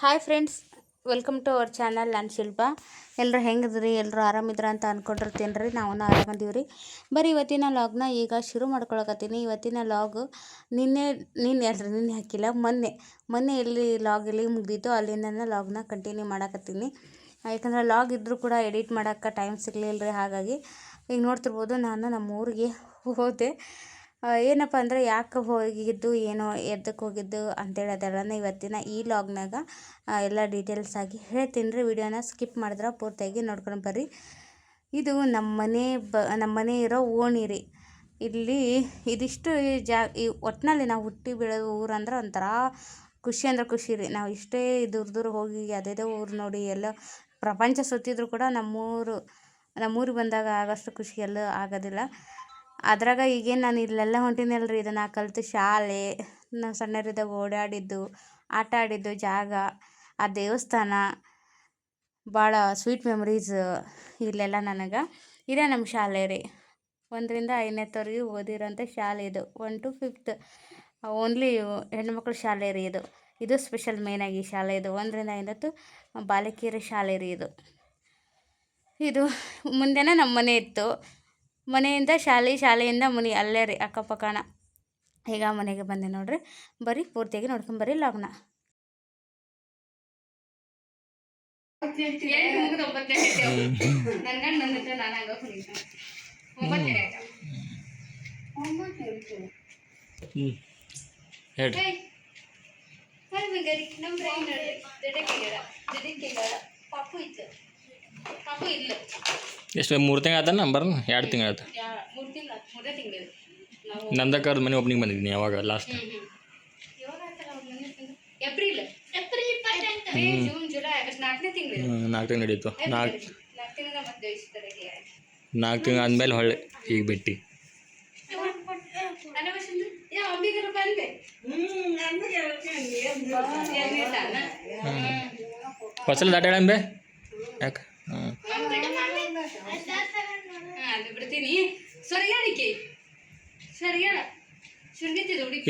Hi friends, welcome to our channel. ನಾನು ಶಿಲ್ಪಾ. ಎಲ್ಲರೂ ಹೆಂಗಿದ್ರಿ? ಎಲ್ಲರೂ ಆರಾಮಿದ್ರ ಅಂತ ಅಂದ್ಕೊಂಡಿರ್ತೀನಿ ರೀ. ನಾವು ಆರಾಮದೀವಿ ರೀ. ಬರೀ ಇವತ್ತಿನ ಲಾಗ್ನ ಈಗ ಶುರು ಮಾಡ್ಕೊಳಕತ್ತೀನಿ. ಇವತ್ತಿನ ಲಾಗ್ ನಿನ್ನೆ ಹಾಕಿಲ್ಲ, ಮೊನ್ನೆ ಎಲ್ಲಿ ಲಾಗ್ ಎಲ್ಲಿ ಮುಗ್ದಿತ್ತು ಅಲ್ಲಿಂದ ಲಾಗ್ನ ಕಂಟಿನ್ಯೂ ಮಾಡಕತ್ತೀನಿ. ಯಾಕಂದರೆ ಲಾಗ್ ಇದ್ದರೂ ಕೂಡ ಎಡಿಟ್ ಮಾಡೋಕ್ಕೆ ಟೈಮ್ ಸಿಗಲಿಲ್ಲ ರೀ. ಹಾಗಾಗಿ ಈಗ ನೋಡ್ತಿರ್ಬೋದು, ನಾನು ನಮ್ಮ ಊರಿಗೆ ಹೋದೆ. ಏನಪ್ಪ ಅಂದರೆ ಯಾಕೆ ಹೋಗಿದ್ದು, ಏನೋ ಎದ್ದಕ್ಕೆ ಹೋಗಿದ್ದು ಅಂತೇಳಿ ಅದೆಲ್ಲನೇ ಇವತ್ತಿನ ಈ ಲಾಗ್ನಾಗ ಎಲ್ಲ ಡೀಟೇಲ್ಸ್ ಆಗಿ ಹೇಳ್ತೀನಿ ರೀ. ವಿಡಿಯೋನ ಸ್ಕಿಪ್ ಮಾಡಿದ್ರೆ ಪೂರ್ತಿಯಾಗಿ ನೋಡ್ಕೊಂಡು ಬರ್ರಿ. ಇದು ನಮ್ಮ ಮನೆ ಇರೋ ಓಣಿ ರೀ. ಇಲ್ಲಿ ಇದಿಷ್ಟು ಈ ಒಟ್ಟಿನಲ್ಲಿ ನಾವು ಹುಟ್ಟಿ ಬೆಳೆದ ಊರು ಅಂದ್ರೆ ಒಂಥರ ಖುಷಿ ಅಂದ್ರೆ ಖುಷಿ ರೀ. ನಾವು ಇಷ್ಟೇ ದೂರ ಹೋಗಿ ಅದೇದೇ ಊರು ನೋಡಿ ಎಲ್ಲ ಪ್ರಪಂಚ ಸುತ್ತಿದ್ರು ಕೂಡ ನಮ್ಮೂರಿಗೆ ಬಂದಾಗ ಆಗೋಷ್ಟು ಖುಷಿ ಎಲ್ಲ ಆಗೋದಿಲ್ಲ. ಅದ್ರಾಗ ಈಗೇನು ನಾನು ಇಲ್ಲೆಲ್ಲ ಹೊಂಟಿನಲ್ಲ ರೀ, ಇದನ್ನು ಕಲಿತು ಶಾಲೆ, ನಾವು ಸಣ್ಣರಿದ್ದಾಗ ಓಡಾಡಿದ್ದು, ಆಟ ಆಡಿದ್ದು ಜಾಗ, ಆ ದೇವಸ್ಥಾನ, ಭಾಳ ಸ್ವೀಟ್ ಮೆಮರೀಸ್ ಇಲ್ಲೆಲ್ಲ ನನಗೆ. ಇದೇ ನಮ್ಮ ಶಾಲೆ ರೀ. 1ರಿಂದ 5ನೇವರೆಗೂ ಓದಿರೋಂಥ ಶಾಲೆ ಇದು. 1 to 5th ಓನ್ಲಿ ಹೆಣ್ಮಕ್ಳ ಶಾಲೆ ರೀ ಇದು. ಇದು ಸ್ಪೆಷಲ್ ಮೇನಾಗಿ ಶಾಲೆ ಇದು. 1ರಿಂದ 5 ಬಾಲಕಿಯರ ಶಾಲೆ ರೀ ಇದು. ಇದು ಮುಂದೆನೇ ನಮ್ಮ ಮನೆ ಇತ್ತು. ಮನೆಯಿಂದ ಶಾಲೆಯಿಂದ ಮನೆ ಅಲ್ಲೇ ರೀ, ಅಕ್ಕಪಕ್ಕನ. ಈಗ ಮನೆಗೆ ಬಂದೆ ನೋಡ್ರಿ. ಬರೀ ಪೂರ್ತಿಯಾಗಿ ನೋಡ್ಕೊಂಬರ್ರಿ ಲಾಗ್ನ. ಎಷ್ಟು 3 ತಿಂಗಳು ಆದ ನಂಬರ್? 2 ತಿಂಗಳು ಆಯ್ತು. ನಂದಕ್ಕವ್ರ ಮನೆ ಓಪನಿಂಗ್ ಬಂದಿದ್ದೀನಿ. ಯಾವಾಗ ಲಾಸ್ಟ್? ಏಪ್ರಿಲ್ 4ನೇ ತಿಂಗಳು. 4 ತಿಂಗಳು ನಡೀತು. 4 ತಿಂಗಳು ಆದಮೇಲೆ ಹೊಳ್ಳೆ ಈಗ ಬಿಟ್ಟು ಫಸಲು ದಾಟಾಳಂಬೆ ಯಾಕೆ?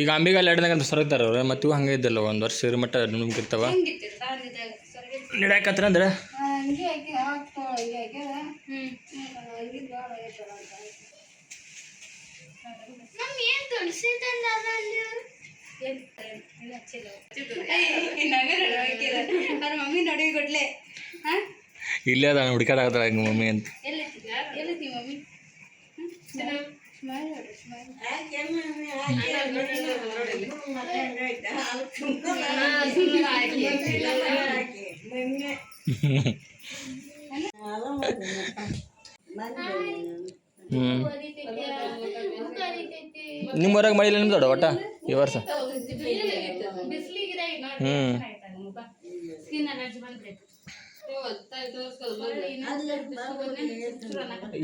ಈಗ ಅಂಬಿಗಲ್ಲಿ 2 ದಿನ ಸೊರಗ್ತಾರೆ ಅವ್ರು. ಮತ್ತು ಇವು ಹಂಗೆ ಇದ್ದಲ್ಲ, 1 ವರ್ಷ ಇರೋ ಮಟ್ಟ ನುಗ್ಗಿರ್ತಾವ. ನಿಡಾಕತ್ರ ಅಂದ್ರೆ ಮಮ್ಮಿ ನೋಡಿ ಕೊಡ್ಲೆ ಇಲ್ಲೇ ಅದ ಹುಡುಕಾಡಾಗತ್ತಾಳ ಹಿಂಗೆ ಮಮ್ಮಿ ಅಂತ. ಮಮ್ಮಿ ನಿಮ್ಮ ಊರಾಗ ಮಳೆ ಇಲ್ಲ ನಿಮ್ದು ಒಟ್ಟ ಈ ವರ್ಷ?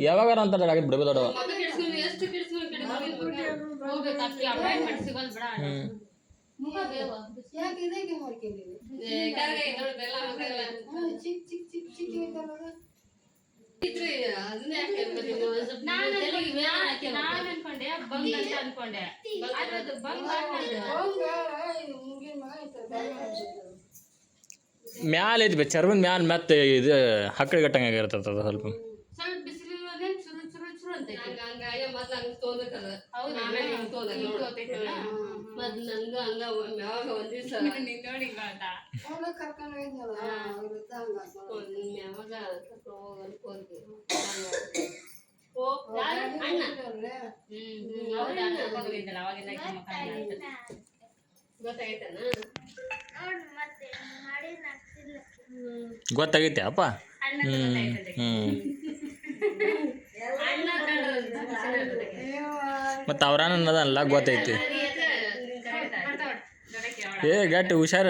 ಯಾವಾಗಾರ ಅಂತಾರೆ ಆಗಿದ್ದು ಬಿಡಬೇಡ. ಮ್ಯಾಲ ಐತಿ ಚರ್ಮನ್ ಮ್ಯಾಲ ಮತ್ತೆ ಇದು ಹಕ್ಕಳಿ ಗಟ್ಟಂಗೆ ಆಗಿರ್ತದ ಸ್ವಲ್ಪ. ಗೊತ್ತಾಗೈತೆ ಅಪ್ಪ. ಮತ್ತು ಅವ್ರಾನ ಅನ್ನೋದಲ್ಲ ಗೊತ್ತೈತಿ. ಏ ಗಟ್ಟಿ ಹುಷಾರ.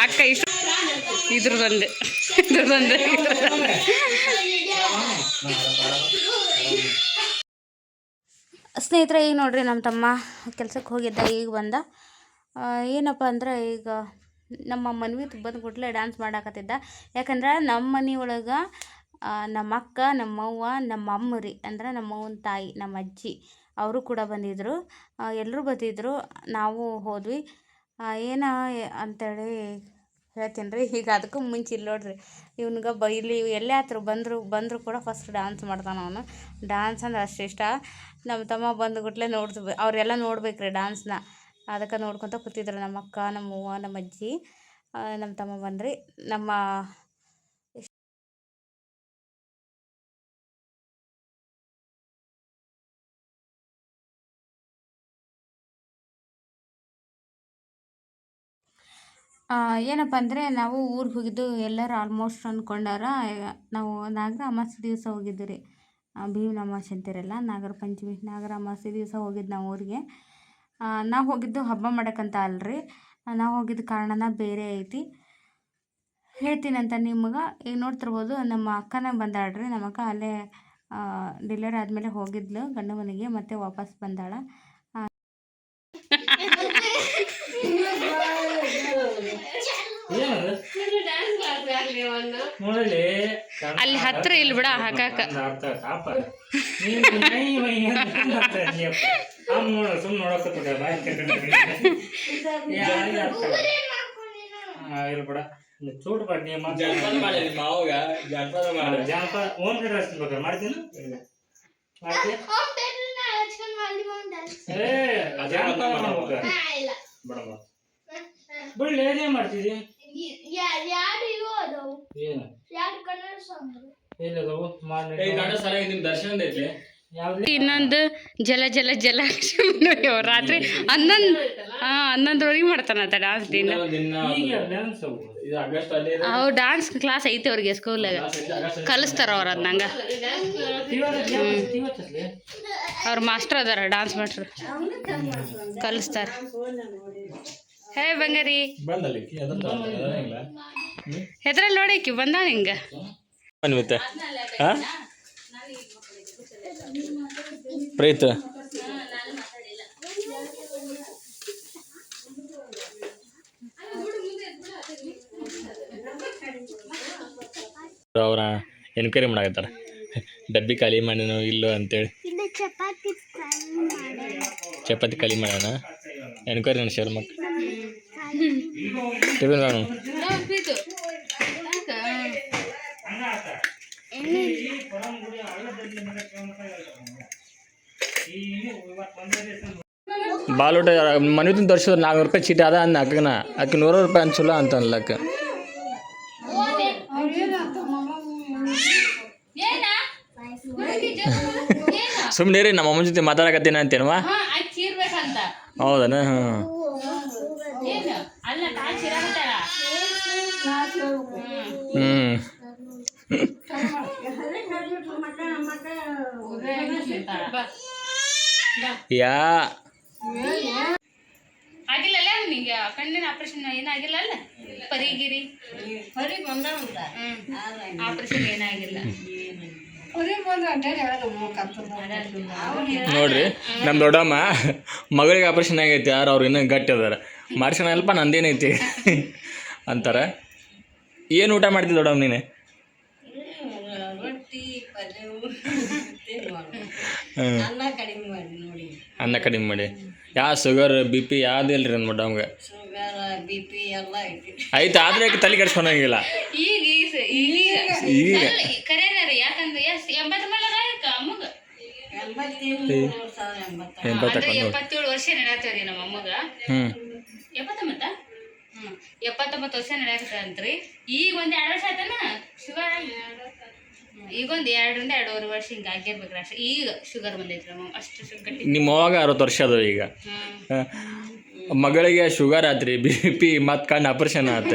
ಅಕ್ಕ ಇದ್ರದೊಂದು ಸ್ನೇಹಿತರೆ, ಈಗ ನೋಡ್ರಿ ನಮ್ಮ ತಮ್ಮ ಕೆಲ್ಸಕ್ಕೆ ಹೋಗಿದ್ದ, ಈಗ ಬಂದ. ಏನಪ್ಪ ಅಂದ್ರೆ ಈಗ ನಮ್ಮ ಮನ್ವಿ ಬಂದು ಕೂಡಲೇ ಡ್ಯಾನ್ಸ್ ಮಾಡಾಕತ್ತಿದ್ದ. ಯಾಕಂದ್ರೆ ನಮ್ಮ ಮನೆ ಒಳಗೆ ನಮ್ಮ ಅಕ್ಕ, ನಮ್ಮವ್ವ, ನಮ್ಮ ಅಮ್ಮ ರೀ, ಅಂದ್ರೆ ನಮ್ಮವ್ವನ ತಾಯಿ, ನಮ್ಮ ಅಜ್ಜಿ ಅವರು ಕೂಡ ಬಂದಿದ್ದರು, ಎಲ್ಲರೂ ಬಂದಿದ್ದರು. ನಾವು ಹೋದ್ವಿ. ಏನು ಅಂತೇಳಿ ಹೇಳ್ತೀನಿ ರೀ. ಈಗ ಅದಕ್ಕೂ ಮುಂಚೆ ಇಲ್ಲಿ ನೋಡ್ರಿ, ಇವ್ನಿಗೆ ಇಲ್ಲಿ ಎಲ್ಲೇ ಹತ್ರ ಬಂದರೂ ಕೂಡ ಫಸ್ಟ್ ಡ್ಯಾನ್ಸ್ ಮಾಡ್ತಾನೆ ಅವನು. ಡ್ಯಾನ್ಸ್ ಅಂದ್ರೆ ಅಷ್ಟು ಇಷ್ಟ. ನಮ್ಮ ತಮ್ಮ ಬಂದುಗುಟ್ಲೆ ಅವರೆಲ್ಲ ನೋಡ್ಬೇಕು ರೀ ಡ್ಯಾನ್ಸ್ನ. ಅದಕ್ಕೆ ನೋಡ್ಕೊತ ಕೂತಿದ್ರು ನಮ್ಮ ಅಕ್ಕ, ನಮ್ಮ ಅವ್ವ, ನಮ್ಮ ಅಜ್ಜಿ, ನಮ್ಮ ತಮ್ಮ ಬಂದ್ರಿ. ನಮ್ಮ ಏನಪ್ಪ ಅಂದರೆ ನಾವು ಊರಿಗೆ ಹೋಗಿದ್ದು ಎಲ್ಲರೂ ಆಲ್ಮೋಸ್ಟ್ ಅಂದ್ಕೊಂಡಾರ. ನಾವು ನಾಗರ ಅಮಾವಾಸ್ಯೆ ದಿವಸ ಹೋಗಿದ್ದು ರೀ. ಭೀಮನ ಅಮಾವಾಸ್ಯೆ ಅಂತಿರಲ್ಲ, ನಾಗರ ಪಂಚಮಿ, ನಾಗರ ಅಮಾವಾಸ್ಯೆ ದಿವಸ ಹೋಗಿದ್ದು ನಾವು ಊರಿಗೆ. ನಾವು ಹೋಗಿದ್ದು ಹಬ್ಬ ಮಾಡೋಕ್ಕಂತ ಅಲ್ರಿ, ನಾವು ಹೋಗಿದ್ದ ಕಾರಣನ ಬೇರೆ ಐತಿ, ಹೇಳ್ತೀನಂತ ನಿಮ್ಗೆ. ಈಗ ನೋಡ್ತಿರ್ಬೋದು ನಮ್ಮ ಅಕ್ಕನ ಬಂದಾಳ್ರಿ. ನಮ್ಮ ಅಕ್ಕ ಅಲ್ಲೇ ಡಿಲಿವರಿ ಆದಮೇಲೆ ಹೋಗಿದ್ಲು ಗಂಡ ಮನೆಗೆ, ಮತ್ತೆ ವಾಪಸ್ ಬಂದಾಳ. ಅಲ್ಲಿ ಹತ್ರ ಇಲ್ಲಿ ಬಿಡ ಹಾಕಾಕ ಚೂಟ್ ಬಡ್ಡಿ ಜಾನಪದ ಓನ್ ಮಾಡ್ತೀನಿ ಬಿಡ್ಲಿ ಏನೇ ಮಾಡ್ತಿದ್ದಿ ಏನು ಎಲ್ಲದವು ದರ್ಶನ ಇನ್ನೊಂದು ಜಲ ಜಲ ಜಲ ರಾತ್ರಿ 11:00 ಮಾಡ್ತಾನಂತ ಡ್ಯಾನ್ಸ್ ದಿನ. ಅವು ಡ್ಯಾನ್ಸ್ ಕ್ಲಾಸ್ ಐತೆ ಅವ್ರಿಗೆ ಸ್ಕೂಲಾಗ, ಕಲಿಸ್ತಾರ ಅವ್ರು ಅದನ್ನಂಗ. ಅವ್ರ ಮಾಸ್ಟರ್ ಅದಾರ, ಡ್ಯಾನ್ಸ್ ಮಾಸ್ಟರ್, ಕಲಿಸ್ತಾರ. ಹೇ ಬಂಗಾರಿ ಹೆದ್ರಲ್ಲಿ ನೋಡಕಿ ಬಂದಾಳ ಹಿಂಗ. ಪ್ರೀತ ಅವ್ರ ಎನ್ಕ್ವೈರಿ ಮಾಡಾಕತ್ತಾರ, ಡಬ್ಬಿ ಖಾಲಿ ಮಾಡ್ಯಾನೋ ಇಲ್ಲೋ ಅಂತೇಳಿ. ಚಪಾತಿ ಖಾಲಿ ಮಾಡ್ಯಾನ, ಎನ್ಕ್ವೈರಿ ನಡೆಸ್ಯಾರ. ಮಕ್ಕಳು ಬಾಲೂಟ ಮನೆ ತೋರಿಸಿದ್ರೆ 400 ರೂಪಾಯಿ ಚೀಟಿ ಅದ ಅಂದ ಅಕ್ಕನ. ಆಕೆ 100 ರೂಪಾಯಿ ಅನ್ಸಲ್ಲ ಅಂತ ಅನ್ಲಕ್ಕ. ಸುಮ್ಮನೆ ರೀ, ನಮ್ಮ ಅಮ್ಮನ ಜೊತೆ ಮಾತಾಡಕತ್ತೀನಿ ಅಂತೇನವಾ. ಹೌದನ? ಹಾಂ. ಯಾ ಆಗಿಲ್ಲಲ್ಲ ನಿಂಗೆ ಕಣ್ಣಿನ ಆಪರೇಷನ್ ಏನಾಗಿಲ್ಲ ಅಲ್ಲ? ಪರಿಗಿರಿ ಆಪರೇಷನ್ ಏನಾಗಿಲ್ಲ ನೋಡ್ರಿ. ನಮ್ಮ ದೊಡ್ಡಮ್ಮ ಮಗಳಿಗೆ ಆಪರೇಷನ್ ಆಗೈತಿ, ಯಾರು ಅವ್ರು ಇನ್ನೂ ಗಟ್ಟಿ ಅದಾರ. ಮಾಡ್ಸೋಣಲ್ಪ ನಂದೇನೈತಿ ಅಂತಾರ. ಏನು ಊಟ ಮಾಡ್ತಿದ್ದ ದೊಡ್ಡಮ್ಮ ನೀನು? ಅನ್ನ ಕಡಿಮೆ ಮಾಡಿ. ಯಾವ ಶುಗರ್ ಬಿ ಪಿ ಯಾವ್ದು ಇಲ್ರಿ ನನ್ನ ದೊಡ್ಡಮ್ಗೆ? ಆಯ್ತು, ಆದ್ರೆ ತಲೆ ಕೆಡ್ಸ್ಕೊಳಂಗಿಲ್ಲ ಈಗ. ಯಾಕಂದ್ರೆ 77 ವರ್ಷ ನಡೆಯತ್ತವ್ರಿ ನಮ್ಮ ಅಮ್ಮಗ. 79 ವರ್ಷ ನಡೆಯಕತ್ತಂತ್ರಿ. ಈಗ ಒಂದು 2 ವರ್ಷ ಆಯ್ತಾನ ಶುಗರ್. ಈಗ ಒಂದು 2 ರಿಂದ 2.5 ವರ್ಷ ಹಿಂಗೆ ಆಗಿರ್ಬೇಕ್ರಿ ಅಷ್ಟೇ. ಈಗ ಶುಗರ್ ಬಂದೈತ್ರಿ ನಮ್ಮ ಅಷ್ಟು ಗಟ್ಟಿ. ನಿಮ್ಮ ಅವಾಗ 60 ವರ್ಷ ಅದಾವ ಈಗ. ಮಗಳಿಗೆ ಶುಗರ್ ಆತ್ರಿ, ಬಿ ಪಿ, ಮತ್ತು ಕಣ್ಣು ಆಪ್ರೇಷನ್ ಆತ.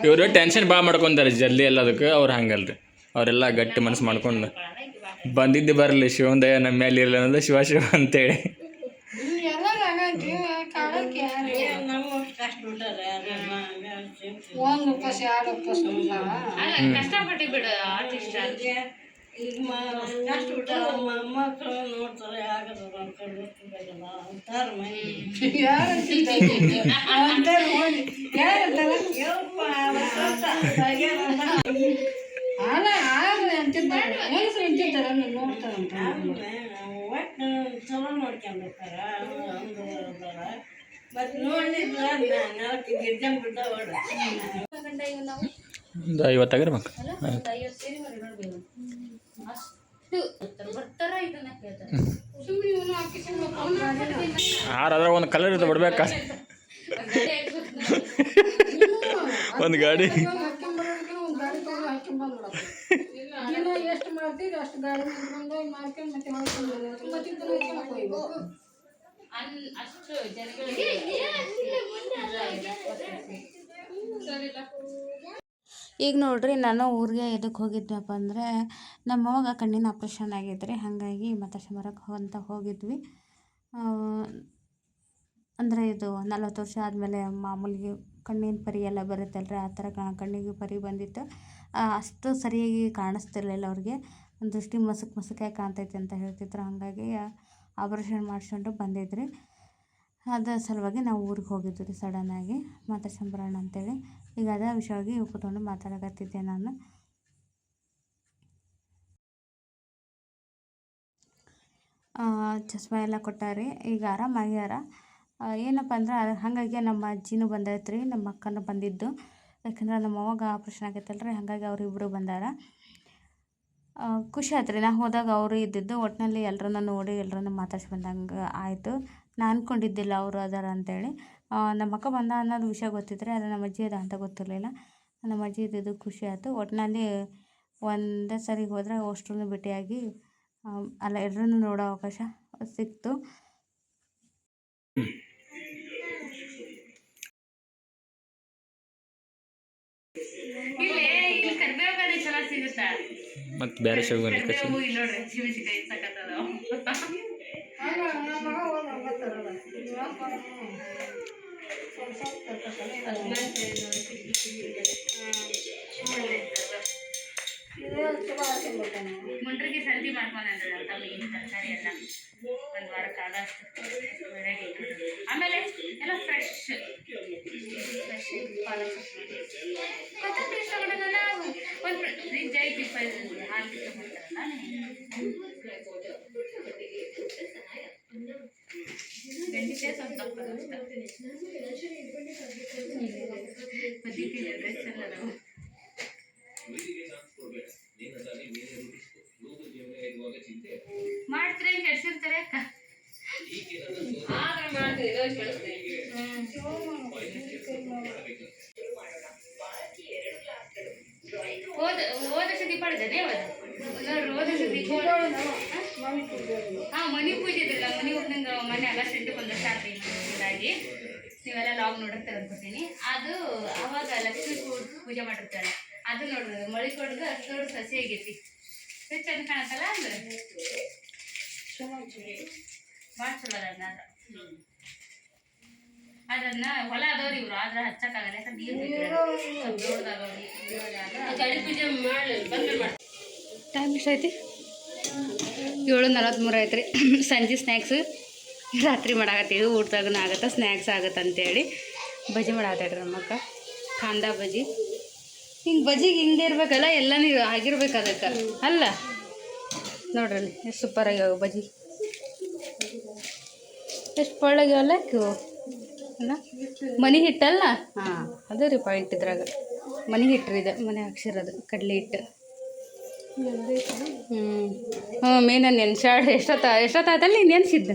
ಇವರು ಟೆನ್ಷನ್ ಭಾಳ ಮಾಡ್ಕೊತಾರೆ ಜಲ್ದಿ ಎಲ್ಲದಕ್ಕೆ. ಅವ್ರು ಹಂಗಲ್ರಿ, ಅವರೆಲ್ಲ ಗಟ್ಟಿ ಮನಸ್ಸು ಮಾಡ್ಕೊಂಡು ಬಂದಿದ್ದು ಬರಲಿ ಶಿವನ ದಯ ನಮ್ಮ ಮೇಲೆ ಇರಲಿ ಅನ್ನೋದು ಶಿವ ಶಿವ ಅಂತೇಳಿ. ಕಷ್ಟಪಟ್ಟು ಬಿಡು ಆರ್ಟಿಸ್ಟ್ ಮಕ್ಕಳು ನೋಡ್ತಾರೆ ಚಲೋ ಮತ್ತೆ ನೋಡ್ಲಿಲ್ಲ ನೆಲಕ್ಕೆ ಗಿಡ್ಜಂ ಬಿಟ್ಟ ಹೊಡ ಗಂಡ ಇವ್ ನಾವು ಒಂದು 50 ಆಗಿರ್ಬೇಕು. ಅಲ್ಲ ಒಂದು 50 ಸೇರಿ ಮಾಡಿ ನೋಡ್ಬೇಕು ಅಷ್ಟು ಬರ್ತಾರ ಇದನ್ನ ಕೇಳ್ತಾರೆ ಸುಮ್ಮನೆ ಇವನು ಹಾಕಿ ಅದ್ರಾಗ ಒಂದು ಕಲರ್ ಇರ್ತದೆ ಬಿಡ್ಬೇಕಾ ಒಂದು ಗಾಡಿ ಎಷ್ಟು ಮಾಡ್ತೀವಿ ಅಷ್ಟು ಗಾಡಿ ಮಾಡ್ಕೊಂಡು ಮತ್ತೆ ಅಷ್ಟು ಜನಗಳಿಗೆ ಈಗ ನೋಡ್ರಿ ನಾನು ಊರಿಗೆ ಎದಕ್ಕೆ ಹೋಗಿದ್ವಪ್ಪ ಅಂದರೆ ನಮ್ಮ ಅವಾಗ ಕಣ್ಣಿನ ಆಪ್ರೇಷನ್ ಆಗಿದ್ರಿ ಹಾಗಾಗಿ ಮಾತಾಡ್ಸ್ಕೊಂಬರಕ್ಕೆ ಅಂತ ಹೋಗಿದ್ವಿ. ಅಂದರೆ ಇದು 40 ವರ್ಷ ಆದಮೇಲೆ ಮಾಮೂಲಿಗೆ ಕಣ್ಣಿನ ಪರಿ ಎಲ್ಲ ಬರುತ್ತಲ್ರಿ, ಆ ಥರ ಕಣ್ಣಿಗೆ ಪರಿ ಬಂದಿತ್ತು. ಅಷ್ಟು ಸರಿಯಾಗಿ ಕಾಣಿಸ್ತಿರ್ಲಿಲ್ಲ ಅವ್ರಿಗೆ, ದೃಷ್ಟಿ ಮಸಕಾಗಿ ಕಾಣ್ತೈತೆ ಅಂತ ಹೇಳ್ತಿದ್ರು. ಹಾಗಾಗಿ ಆಪ್ರೇಷನ್ ಮಾಡಿಸ್ಕೊಂಡು ಬಂದಿದ್ರಿ. ಅದ್ರ ಸಲುವಾಗಿ ನಾವು ಊರಿಗೆ ಹೋಗಿದ್ವಿ ರೀ ಸಡನ್ನಾಗಿ ಮಾತಾಡ್ಸ್ಕೊಂಬರೋಣ ಅಂತೇಳಿ. ಈಗ ಅದೇ ವಿಷಯವಾಗಿ ಕೂತ್ಕೊಂಡು ಮಾತಾಡಕತ್ತಿದ್ದೆ ನಾನು. ಚಸ್ಮಾ ಎಲ್ಲ ಕೊಟ್ಟಾರಿ, ಈಗ ಆರಾಮಾಗ್ಯಾರ. ಏನಪ್ಪ ಅಂದ್ರೆ ಹಾಗಾಗಿ ನಮ್ಮ ಅಜ್ಜಿನೂ ಬಂದೈತ್ರಿ, ನಮ್ಮ ಅಕ್ಕನೂ ಬಂದಿದ್ದು. ಯಾಕಂದ್ರೆ ನಮ್ಮ ಅವಾಗ ಆಪ್ರೇಷನ್ ಆಗೈತಲ್ರಿ, ಹಾಗಾಗಿ ಅವರಿಬ್ಬರು ಬಂದಾರ. ಖುಷಿ ಆಯ್ತು ರೀ. ನಾ ಹೋದಾಗ ಅವರು ಇದ್ದಿದ್ದು. ಒಟ್ಟಿನಲ್ಲಿ ಎಲ್ಲರನ್ನ ನೋಡಿ ಎಲ್ಲರನ್ನ ಮಾತಾಡ್ಸಿ ಬಂದಂಗೆ ಆಯಿತು. ನಾನು ಅಂದ್ಕೊಂಡಿದ್ದಿಲ್ಲ ಅವರು ಅದಾರ ಅಂತೇಳಿ. ನಮ್ಮ ಅಕ್ಕ ಬಂದ ಅನ್ನೋದು ವಿಷಯ ಗೊತ್ತಿದ್ರೆ, ಅದು ನಮ್ಮ ಅಜ್ಜಿ ಅದ ಅಂತ ಗೊತ್ತಿರಲಿಲ್ಲ. ನಮ್ಮ ಅಜ್ಜಿ ಇದ್ದಿದ್ದು ಖುಷಿ ಆಯಿತು. ಒಟ್ಟಿನಲ್ಲಿ ಒಂದೇ ಸರಿ ಹೋದರೆ ಅಷ್ಟನ್ನು ಭೇಟಿಯಾಗಿ ಅಲ್ಲ ಎಲ್ಲರನ್ನೂ ನೋಡೋ ಅವಕಾಶ ಸಿಕ್ತು. ಮತ್ತು ಬೇರೆ ಶೋ ನೋಡ್ರಿ ಮುಂಡ್ರಿಗೆ ಸರ್ದಿ ಮಾಡ್ಕೊಂಡ್ರೆ ಮೀನು ತರಕಾರಿ ಎಲ್ಲ ಒಂದು ವಾರಕ್ಕೆ ಆದಷ್ಟು ರೆಡಿ. ಆಮೇಲೆ ಎಲ್ಲ ಫ್ರೆಶ್ ಕೊತ್ತಂಬರಿ ಇಷ್ಟಪಡೋದಲ್ಲ. ಒಂದು ಫ್ರಿಜ್ ಐತಿ, ಹಾಲು ಮಾಡ್ತಾರಲ್ಲ ಗಂಡಿಗೆ ಸ್ವಲ್ಪ ತಪ್ಪದು ಇಷ್ಟ. ಬದ್ನಿಕಾಯಿ ಅಂದ್ರೆ ಚೆಲ್ಲದು. ಮಾಡ್ತಾರೆ ಕೆಡ್ಸಿರ್ತಾರೆ ಅಕ್ಕ. ಹೋದ ಸತಿ ಪಡೆದೇ ಹೋದ ಸತಿ ಮನಿ ಪೂಜೆ ಇದ್ರಲ್ಲ, ಮನಿ ನಂಗೆ ಮೊನ್ನೆ ಆಗಸ್ಟ್ 8 1 ವರ್ಷ ಆಗ್ತದೆ. ಹೀಗಾಗಿ ನೀವೆಲ್ಲ ಲಾಗ್ ನೋಡಿರ್ತಾರೆ ಅನ್ಕೋತೀನಿ. ಅದು ಅವಾಗ ಲಕ್ಷ್ಮೀ ಪೂಜೆ ಮಾಡಿರ್ತಾರೆ. ಅದು ನೋಡ್ರಿ ಮಳಿ ಕೊಡೋದು ಅಷ್ಟು ದೊಡ್ಡ ಸಸಿ ಆಗೈತಿ. ಚೆಂದ ಕಾಣತ್ತಲ್ಲ ಅಂದ್ರೆ ಭಾಳ ಚಲೋ ಅದ. ಅದನ್ನ ಹೊಲ ಅದಾವ್ರಿ ಇವ್ರು, ಆದ್ರೆ ಹಚ್ಚಕ್ಕಾಗಲ್ಲ. ಯಾಕಂದ್ರೆ ನೀರು ದೊಡ್ಡದಾಗವ್ರಿ. ಗಾಡಿ ಪೂಜೆ ಮಾಡಿ ಬಂದ್ಮೇಲೆ ಟೈಮ್ ಎಷ್ಟೈತಿ? 7:43 ಐತ್ರಿ. ಸಂಜೆ ಸ್ನ್ಯಾಕ್ಸ್ ರಾತ್ರಿ ಮಾಡಾಕತ್ತೀವಿ. ಊಟದಾಗೂ ಆಗತ್ತೆ, ಸ್ನ್ಯಾಕ್ಸ್ ಆಗತ್ತೆ ಅಂತೇಳಿ ಬಜ್ಜಿ ಮಾಡಾಕತ್ತೇಳ್ರಿ ನಮ್ಮಕ್ಕ. ಕಾಂದಾ ಬಜ್ಜಿ. ಹಿಂಗೆ ಬಜ್ಜಿಗೆ ಹಿಂಗೆ ಇರ್ಬೇಕಲ್ಲ, ಎಲ್ಲನೂ ಆಗಿರ್ಬೇಕು ಅದಕ್ಕೆ ಅಲ್ಲ. ನೋಡ್ರಿ ಎಷ್ಟು ಸೂಪರ್ ಆಗ್ಯಾವ ಬಜ್ಜಿ, ಎಷ್ಟು ಪಳ್ಳಾಗ್ಯಾವಲ್ಲ ಇವು ಅಲ್ಲ. ಮನೆ ಹಿಟ್ಟಲ್ಲ, ಹಾಂ ಅದು ರೀ ಪಾಯಿಂಟ್ ಇದ್ರಾಗ. ಮನೆ ಹಿಟ್ರಿ ಇದು, ಮನೆ ಹಾಕ್ಸಿರೋದು ಕಡಲೆ ಹಿಟ್ಟು. ಮೇನ ನೆನ್ಸಾಡು ಎಷ್ಟೊತ್ತಾಯ್ತಲ್ಲ ನೆನ್ಸಿದ್ದು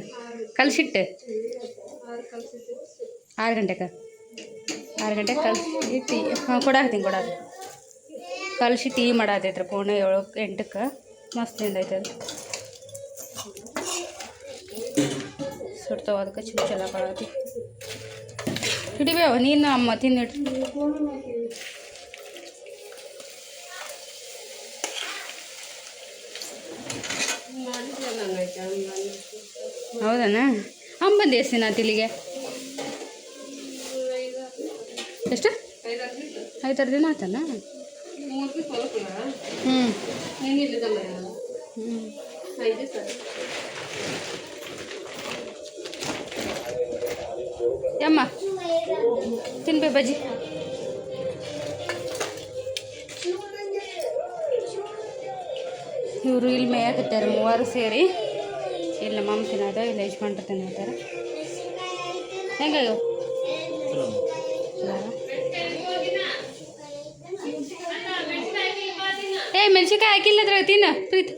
ಕಲ್ಸಿಟ್ಟು 6 ಗಂಟೆಗೆ 6 ಗಂಟೆಗೆ ಕಲ್ಸಿಟ್ಟು ಕೊಡಾಕ್ತೀನಿ ಕಲ್ಸಿ ಟೀ ಮಾಡಾತೈತ್ರಿ. 7:45 ಮಸ್ತ್ ತಿಂದೈತೆ ಅದು. ಸುಡ್ತಾವ ಅದಕ್ಕೆ ಚಲೋ ಕೊಡಾತಿ. ಹಿಡಿಬೇವ ನೀನು ಅಮ್ಮ ತಿನ್ನಿಟ್ಟು. ಹೌದಣ್ಣ? ಅಮ್ಮ ಬಂದು ಎಷ್ಟು ದಿನ ತಿಲಿಗೆ? ಎಷ್ಟು 5-6 ದಿನ ಆತನ? ಯಮ್ಮ ತಿನ್ಬೇ ಬಜ್ಜಿ. ಇವರು ಇಲ್ಲಿ ಮೇಯಕತ್ತಾರೆ 3 ಸೇರಿ. ಇಲ್ಲ ಮಮ್ಮ ತಿನ್ನೋದ, ಇಲ್ಲ ಯಜಮಾನ್ರು ತಿನ್ನೋತಾರೆ. ಹೆಂಗಾಗ್ಯಾವ ಮೆಣಸಿನ್ಕಾಯಿ ಹಾಕಿಲ್ಲ ಅದ್ರಾಗ ತಿನ್ನ ಪ್ರೀತಿ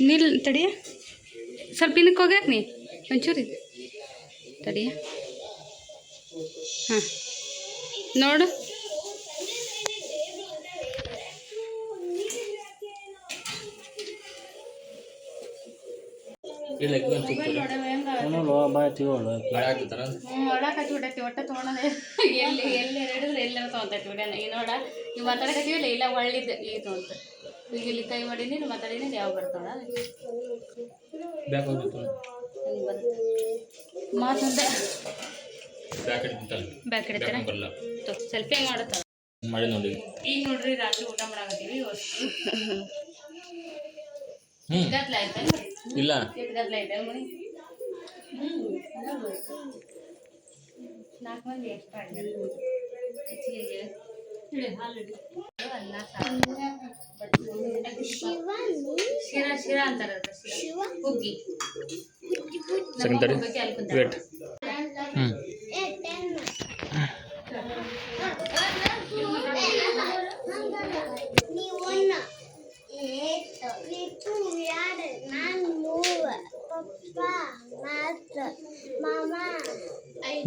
ನಿಲ್ ತಡಿಯ ಸ್ವಲ್ಪ ಇನ್ನಕ್ಕೆ ಹೋಗ್ಯಾಕ ನೀ ಒಂಚೂರಿ ತಡಿಯ ಹಾಂ ನೋಡು ಒಳಕತ್ಬಿಟ್ಟೈತಿ ಒಟ್ಟ ತೊಗೊಳೋದೇ ಎಲ್ಲಿ ಹಿಡಿದ್ರೆ ಎಲ್ಲಾರ ತೊಗೊತೈತಿ ಬಿಡೋಣ ಈಗ ನೋಡ ನೀವು ಮಾತಾಡಕತ್ತೀವಿಲ್ಲ ಇಲ್ಲ ಒಳ್ಳಿದ್ದು ಈಗ ತೊಗೊಂತ ಈಗ ಇಲ್ಲಿ ಕೈ ಮಾಡೀನಿ ನೀವು ಮಾತಾಡೀನಿ ಯಾವ ಬರ್ತಾಳ ಮಾತಂದ ಬ್ಯಾಕ್ ಹಿಡಿತಾರ ಸೆಲ್ಫಿ ಹೆಂಗೆ ಮಾಡುತ್ತಾಳ ಮಾಡಿ ನೋಡಿ ಈಗ ನೋಡ್ರಿ ರಾತ್ರಿ ಊಟ ಮಾಡಾಕತ್ತೀವಿ ಗದ್ಲ ಆಯ್ತಾ ಇಲ್ಲ ಗದ್ಲ ಐತೆ ಮನಿ 4 ಮಂದಿ ಎಷ್ಟು ಹೆಚ್ಚಿಗೆ ಅನ್ನ ಶಿರಾ ಅಂತಾರ ಹುಗ್ಗಿ ವೇಟ್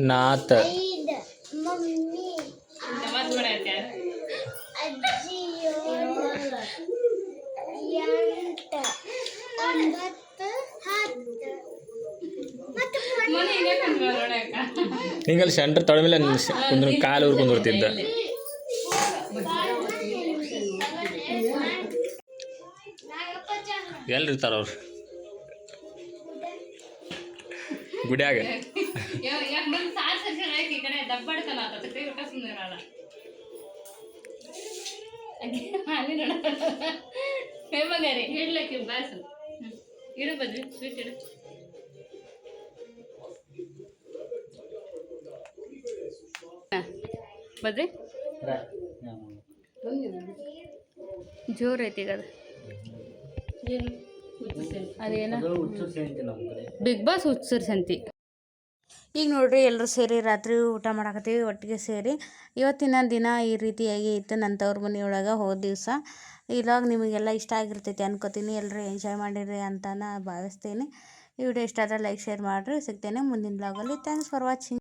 ನಾತ್ ಹಿಂಗಲ್ಲಿ ಸೆಂಟ್ರ್ ತೊಳೆ ಮೇಲೆ ಕುಂದ್ರ ಕಾಲು ಊರು ಕುಂದಿರ್ತಿದ್ದ ಎಲ್ಲಿರ್ತಾರ ಅವ್ರು ಗುಡಿಯಾಗ ಹೇಳಕ್ಕೆ ಬಾಸು ಇಡು ಬದ್ರಿ ಸ್ವೀಟ್ ಇಡು ಬದ್ರಿ ಜೋರ್ ಐತಿ ಈಗ ಅದು ಅದೇನ ಬಿಗ್ ಬಾಸ್ ಹುಚ್ಚರ್ ಸಂತಿ ಈಗ ನೋಡ್ರಿ ಎಲ್ಲರೂ ಸೇರಿ ರಾತ್ರಿ ಊಟ ಮಾಡಾಕತ್ತೀವಿ ಒಟ್ಟಿಗೆ ಸೇರಿ ಇವತ್ತಿನ ದಿನ ಈ ರೀತಿಯಾಗಿ ಇತ್ತು ನನ್ನ ತವ್ರ ಮನೆಯೊಳಗೆ ಹೋದ ದಿವಸ ಈ ವ್ಲಾಗ್ ನಿಮಗೆಲ್ಲ ಇಷ್ಟ ಆಗಿರ್ತೈತಿ ಅನ್ಕೋತೀನಿ ಎಲ್ಲರೂ ಎಂಜಾಯ್ ಮಾಡಿರಿ ಅಂತ ಭಾವಿಸ್ತೀನಿ ಈ ವಿಡಿಯೋ ಇಷ್ಟ ಆದರೆ ಲೈಕ್ ಶೇರ್ ಮಾಡಿರಿ ಸಿಗ್ತೇನೆ ಮುಂದಿನ ವ್ಲಾಗಲ್ಲಿ ಥ್ಯಾಂಕ್ಸ್ ಫಾರ್ ವಾಚಿಂಗ್